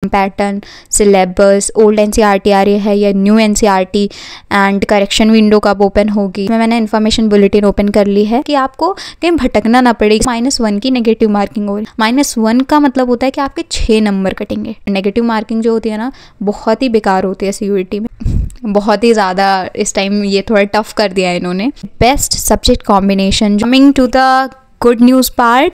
Pattern, syllabus, old NCERT आ रही है या new NCERT, and correction window कब ओपन होगी। मैंने इन्फॉर्मेशन बुलेटिन ओपन कर ली है कि आपको कहीं भटकना ना पड़े। -1 की नेगेटिव मार्किंग हो रही है। -1 का मतलब होता है कि आपके 6 नंबर कटेंगे। नेगेटिव मार्किंग जो होती है ना, बहुत ही बेकार होती है सीयूईटी में, बहुत ही ज़्यादा। इस टाइम ये थोड़ा टफ कर दिया है इन्होंने। Best subject combination. Coming to the good news part,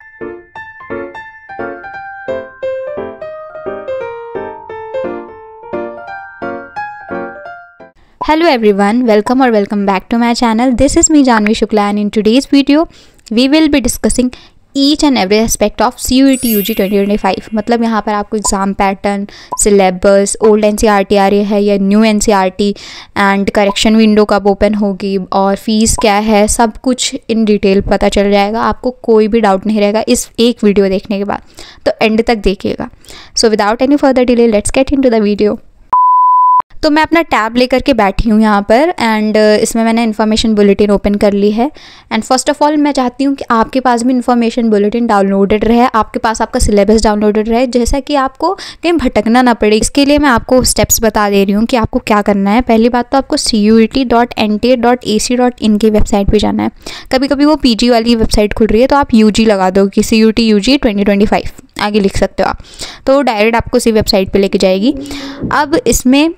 hello everyone, welcome back to my channel. This is me Janvi Shukla, and in today's video we will be discussing each and every aspect of CUET UG 2025। मतलब यहाँ पर आपको exam pattern, syllabus, old NCERT आ रही है या new NCERT, and correction window कब open होगी और फीस क्या है, सब कुछ इन डिटेल पता चल जाएगा। आपको कोई भी डाउट नहीं रहेगा इस एक वीडियो देखने के बाद, तो एंड तक देखिएगा। So without any further delay let's get into the video. तो मैं अपना टैब लेकर के बैठी हूँ यहाँ पर, एंड इसमें मैंने इन्फॉर्मेशन बुलेटिन ओपन कर ली है। एंड फर्स्ट ऑफ ऑल मैं चाहती हूँ कि आपके पास भी इन्फॉर्मेशन बुलेटिन डाउनलोडेड रहे, आपके पास आपका सिलेबस डाउनलोडेड रहे, जैसा कि आपको कहीं भटकना ना पड़े। इसके लिए मैं आपको स्टेप्स बता दे रही हूँ कि आपको क्या करना है। पहली बात तो आपको CUET.NTA.AC.in की वेबसाइट पर जाना है। कभी कभी वो PG वाली वेबसाइट खुल रही है तो आप UG लगा दो कि CUET UG 2025 आगे लिख सकते हो आप, तो डायरेक्ट आपको उसी वेबसाइट पर लेके जाएगी। अब इसमें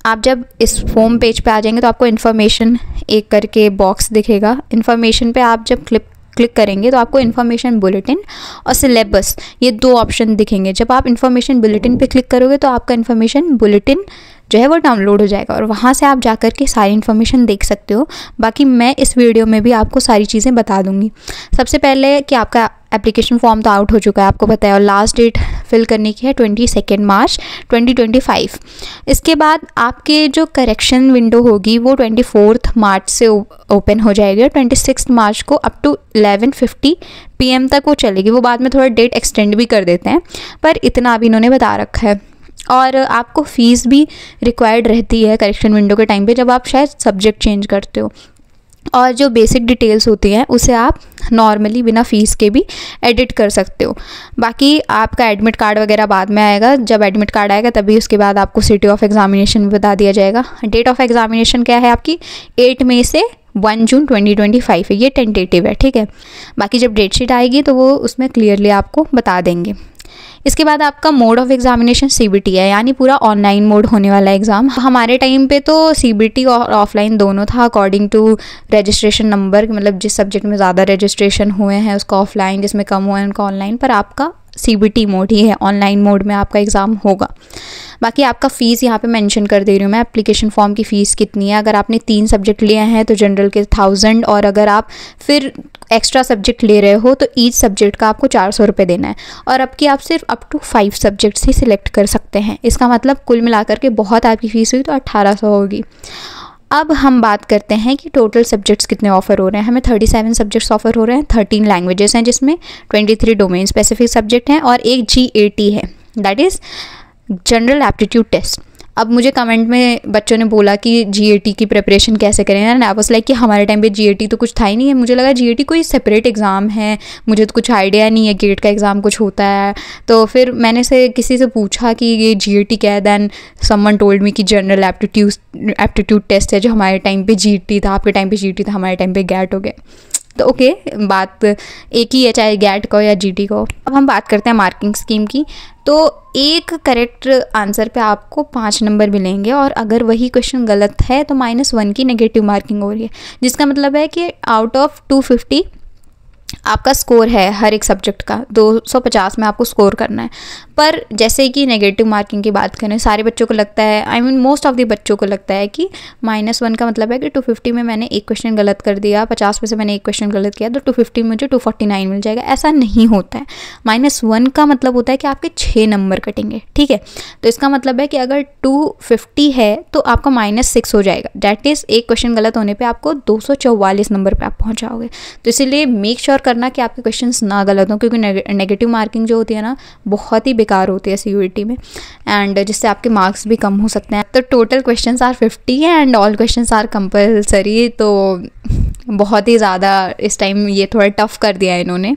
आप जब इस होम पेज पे आ जाएंगे तो आपको इन्फॉर्मेशन एक करके बॉक्स दिखेगा। इन्फॉर्मेशन पे आप जब क्लिक करेंगे तो आपको इन्फॉर्मेशन बुलेटिन और सिलेबस, ये 2 ऑप्शन दिखेंगे। जब आप इन्फॉर्मेशन बुलेटिन पे क्लिक करोगे तो आपका इन्फॉर्मेशन बुलेटिन जो है वो डाउनलोड हो जाएगा और वहाँ से आप जाकर के सारी इन्फॉर्मेशन देख सकते हो। बाकी मैं इस वीडियो में भी आपको सारी चीज़ें बता दूँगी। सबसे पहले कि आपका एप्लीकेशन फॉर्म तो आउट हो चुका है, आपको पता है, और लास्ट डेट फिल करने की है 22 मार्च 2025। इसके बाद आपके जो करेक्शन विंडो होगी वो 24 मार्च से ओपन हो जाएगी और 26 मार्च को अप टू 11:50 PM तक वो चलेगी। वो बाद में थोड़ा डेट एक्सटेंड भी कर देते हैं, पर इतना अभी इन्होंने बता रखा है। और आपको फ़ीस भी रिक्वायर्ड रहती है करेक्शन विंडो के टाइम पे, जब आप शायद सब्जेक्ट चेंज करते हो। और जो बेसिक डिटेल्स होती हैं उसे आप नॉर्मली बिना फ़ीस के भी एडिट कर सकते हो। बाकी आपका एडमिट कार्ड वगैरह बाद में आएगा। जब एडमिट कार्ड आएगा तभी उसके बाद आपको सिटी ऑफ एग्ज़ामिनेशन बता दिया जाएगा। डेट ऑफ एग्ज़ामिनेशन क्या है आपकी, 8 मई से 1 जून 2025 है, ये टेंटेटिव है, ठीक है। बाकी जब डेट शीट आएगी तो वो उसमें क्लियरली आपको बता देंगे। इसके बाद आपका मोड ऑफ एग्जामिनेशन CBT है, यानी पूरा ऑनलाइन मोड होने वाला एग्ज़ाम। हमारे टाइम पे तो CBT और ऑफलाइन दोनों था, अकॉर्डिंग टू रजिस्ट्रेशन नंबर, मतलब जिस सब्जेक्ट में ज़्यादा रजिस्ट्रेशन हुए हैं उसका ऑफलाइन, जिसमें कम हुए हैं उनका ऑनलाइन। पर आपका CBT मोड ही है, ऑनलाइन मोड में आपका एग्ज़ाम होगा। बाकी आपका फ़ीस यहाँ पे मेंशन कर दे रही हूँ मैं, एप्लीकेशन फॉर्म की फ़ीस कितनी है। अगर आपने 3 सब्जेक्ट लिए हैं तो जनरल के 1000, और अगर आप फिर एक्स्ट्रा सब्जेक्ट ले रहे हो तो ईच सब्जेक्ट का आपको 400 रुपये देना है। और अब कि आप सिर्फ अप टू 5 सब्जेक्ट्स ही सिलेक्ट कर सकते हैं। इसका मतलब कुल मिलाकर के बहुत आपकी फ़ीस हुई तो 1800 होगी। अब हम बात करते हैं कि टोटल सब्जेक्ट्स कितने ऑफ़र हो रहे हैं। हमें 37 सब्जेक्ट्स ऑफ़र हो रहे हैं, 13 लैंग्वेजेस हैं, जिसमें 23 डोमेन स्पेसिफिक सब्जेक्ट हैं और एक GAT है, that is general aptitude test. अब मुझे कमेंट में बच्चों ने बोला कि GAT की प्रिपरेशन कैसे करें, एंड आई वाज लाइक कि हमारे टाइम पे GAT तो कुछ था ही नहीं है। मुझे लगा GAT कोई सेपरेट एग्ज़ाम है, मुझे तो कुछ आइडिया नहीं है गेट का एग्ज़ाम कुछ होता है। तो फिर मैंने किसी से पूछा कि ये GAT क्या है, दैन समवन टोल्ड मी कि जनरल एप्टीट्यूड टेस्ट है, जो हमारे टाइम पे GAT था, आपके टाइम पे GAT था, हमारे टाइम पे GAT हो गया। तो ओके, बात एक ही है, चाहे GAT का हो या GT का हो। अब हम बात करते हैं मार्किंग स्कीम की। तो एक करेक्ट आंसर पे आपको 5 नंबर मिलेंगे, और अगर वही क्वेश्चन गलत है तो -1 की नेगेटिव मार्किंग हो रही है, जिसका मतलब है कि आउट ऑफ 250 आपका स्कोर है हर एक सब्जेक्ट का, 250 में आपको स्कोर करना है। पर जैसे कि नेगेटिव मार्किंग की बात करें, सारे बच्चों को लगता है, I mean most of the बच्चों को लगता है कि -1 का मतलब है कि 250 में मैंने एक क्वेश्चन गलत कर दिया, 50 में से मैंने एक क्वेश्चन गलत किया तो 250 में मुझे 249 मिल जाएगा। ऐसा नहीं होता है। -1 का मतलब होता है कि आपके 6 नंबर कटेंगे, ठीक है। तो इसका मतलब है कि अगर 250 है तो आपका -6 हो जाएगा, डैट इज़ एक क्वेश्चन गलत होने पर आपको 244 नंबर पर आप पहुँच जाओगे। तो इसीलिए मेक श्योर करना करना कि आपके क्वेश्चंस ना गलत हों, क्योंकि नेगेटिव मार्किंग जो होती है ना बहुत ही बेकार होती है CUET में, एंड जिससे आपके मार्क्स भी कम हो सकते हैं। तो total questions are 50 and all questions are compulsory. तो बहुत ही ज़्यादा इस टाइम ये थोड़ा टफ़ कर दिया है इन्होंने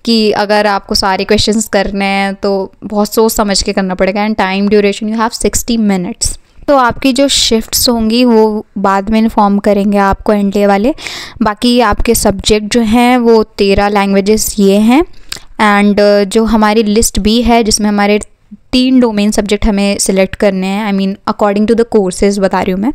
कि अगर आपको सारे क्वेश्चंस करने हैं तो बहुत सोच समझ के करना पड़ेगा। And time duration you have 60 minutes. तो आपकी जो शिफ्ट्स होंगी वो बाद में इन्फॉर्म करेंगे आपको NTA वाले। बाकी आपके सब्जेक्ट जो हैं वो 13 लैंग्वेजेस ये हैं, एंड जो हमारी लिस्ट भी है जिसमें हमारे 3 डोमेन सब्जेक्ट हमें सिलेक्ट करने हैं, I mean according to the courses बता रही हूँ मैं।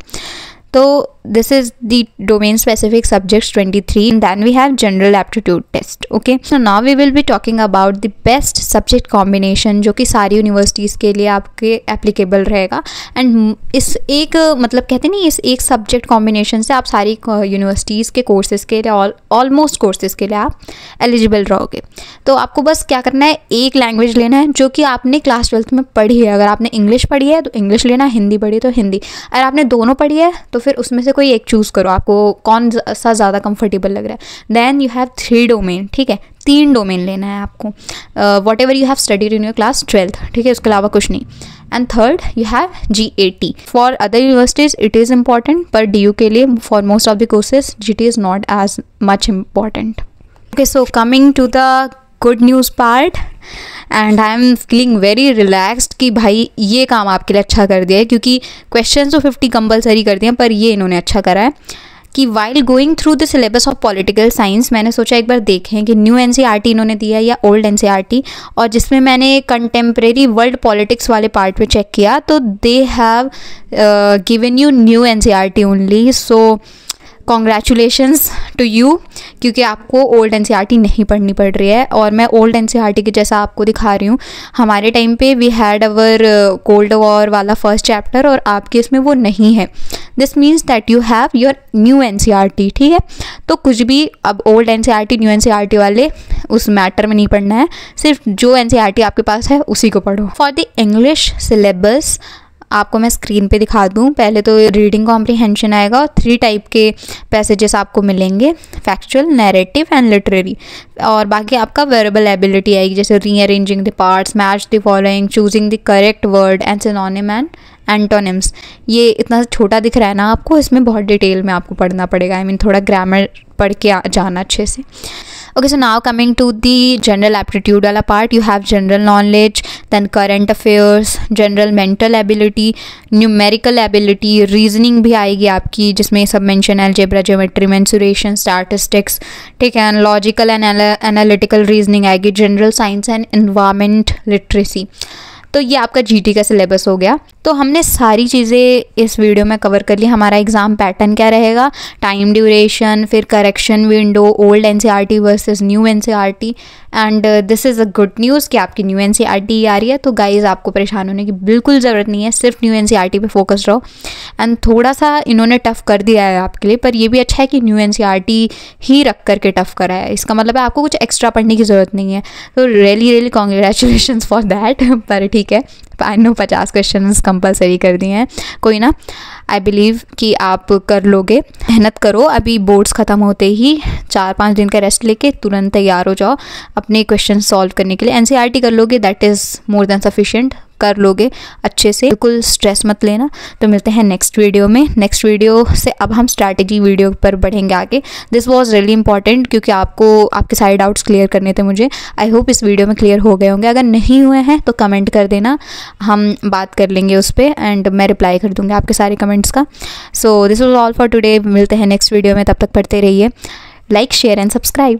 तो this is the domain specific subjects 23, and then we have general aptitude test. Okay, so now we will be talking about the best subject combination जो कि सारी universities के लिए आपके एप्लीकेबल रहेगा। एंड इस एक मतलब कहते नहीं, इस एक सब्जेक्ट कॉम्बिनेशन से आप सारी यूनिवर्सिटीज़ के कोर्सेज़ के लिए ऑलमोस्ट कोर्सेज़ के लिए आप एलिजिबल रहोगे। तो आपको बस क्या करना है, एक लैंग्वेज लेना है जो कि आपने क्लास 12th में पढ़ी है। अगर आपने इंग्लिश पढ़ी है तो इंग्लिश लेना, हिंदी पढ़ी तो हिंदी। अगर आपने दोनों पढ़ी है तो फिर उसमें से कोई एक चूज़ करो, आपको कौन सा ज़्यादा कंफर्टेबल लग रहा है। देन यू हैव 3 डोमेन, ठीक है, 3 डोमेन लेना है आपको, whatever you have studied in your class 12th, ठीक है, उसके अलावा कुछ नहीं। And third you have GAT। For other universities it is important, पर DU के लिए for most of the courses GT is not as much important. Okay, so coming to the good news part, and I am feeling very relaxed कि भाई ये काम आपके लिए अच्छा कर दिया है, क्योंकि क्वेश्चन तो 50 कंपलसरी कर दिए हैं, पर ये इन्होंने अच्छा करा है कि while going through the syllabus of political science मैंने सोचा एक बार देखें कि न्यू NCERT इन्होंने दिया है या ओल्ड NCERT, और जिसमें मैंने कंटेम्प्रेरी वर्ल्ड पॉलिटिक्स वाले पार्ट में चेक किया तो they have given you new NCERT only. So congratulations to you, क्योंकि आपको ओल्ड NCERT नहीं पढ़नी पड़ रही है। और मैं ओल्ड NCERT के जैसा आपको दिखा रही हूँ, हमारे टाइम पे we had our cold war वाला फर्स्ट चैप्टर और आपके इसमें वो नहीं है। This means that you have your new NCERT, ठीक है। तो कुछ भी अब ओल्ड NCERT न्यू NCERT वाले उस मैटर में नहीं पढ़ना है, सिर्फ जो NCERT आपके पास है उसी को पढ़ो। फॉर द इंग्लिश सिलेबस आपको मैं स्क्रीन पे दिखा दूं, पहले तो रीडिंग कॉम्प्रिहेंशन आएगा और 3 टाइप के पैसेजेस आपको मिलेंगे, फैक्चुअल, नैरेटिव एंड लिटरेरी। और बाकी आपका वर्बल एबिलिटी आएगी, जैसे rearranging the parts, match the following, choosing the correct word and synonym and antonyms. ये इतना छोटा दिख रहा है ना आपको, इसमें बहुत डिटेल में आपको पढ़ना पड़ेगा, आई मीन थोड़ा ग्रामर पढ़ के जाना अच्छे से। Okay, so now coming to the general aptitude वाला part, you have general knowledge, then current affairs, general mental ability, numerical ability, reasoning भी आएगी आपकी, जिसमें सब mention algebra, geometry, mensuration, statistics, ठीक है, logical and analytical reasoning आएगी, general science and environment literacy। तो ये आपका GT का सिलेबस हो गया। तो हमने सारी चीज़ें इस वीडियो में कवर कर ली। हमारा एग्ज़ाम पैटर्न क्या रहेगा, टाइम ड्यूरेशन, फिर correction window, old NCERT versus new NCERT, and this is a good news कि आपकी न्यू NCERT आ रही है। तो गाइज़ आपको परेशान होने की बिल्कुल ज़रूरत नहीं है, सिर्फ न्यू NCERT पे फोकस रहो। एंड थोड़ा सा इन्होंने टफ़ कर दिया है आपके लिए, पर ये भी अच्छा है कि न्यू NCERT ही रख करके टफ़ करा है, इसका मतलब है आपको कुछ एक्स्ट्रा पढ़ने की ज़रूरत नहीं है। तो रियली कॉन्ग्रेचुलेशन फॉर दैट। पर ठीक है, आई नो 50 क्वेश्चन कंपलसरी कर दिए हैं, कोई ना, आई बिलीव कि आप कर लोगे। मेहनत करो, अभी बोर्ड्स ख़त्म होते ही 4-5 दिन का रेस्ट लेके तुरंत तैयार हो जाओ अपने क्वेश्चन सॉल्व करने के लिए। NCERT कर लोगे, that is more than sufficient, कर लोगे अच्छे से, बिल्कुल स्ट्रेस मत लेना। तो मिलते हैं नेक्स्ट वीडियो में। नेक्स्ट वीडियो से अब हम स्ट्रैटेजी वीडियो पर बढ़ेंगे आगे। दिस वाज रियली इंपॉर्टेंट क्योंकि आपको आपके सारे डाउट्स क्लियर करने थे मुझे। आई होप इस वीडियो में क्लियर हो गए होंगे, अगर नहीं हुए हैं तो कमेंट कर देना, हम बात कर लेंगे उस पर एंड मैं रिप्लाई कर दूँगी आपके सारे कमेंट्स का। So this was all for today. मिलते हैं नेक्स्ट वीडियो में, तब तक पढ़ते रहिए। Like, share and subscribe.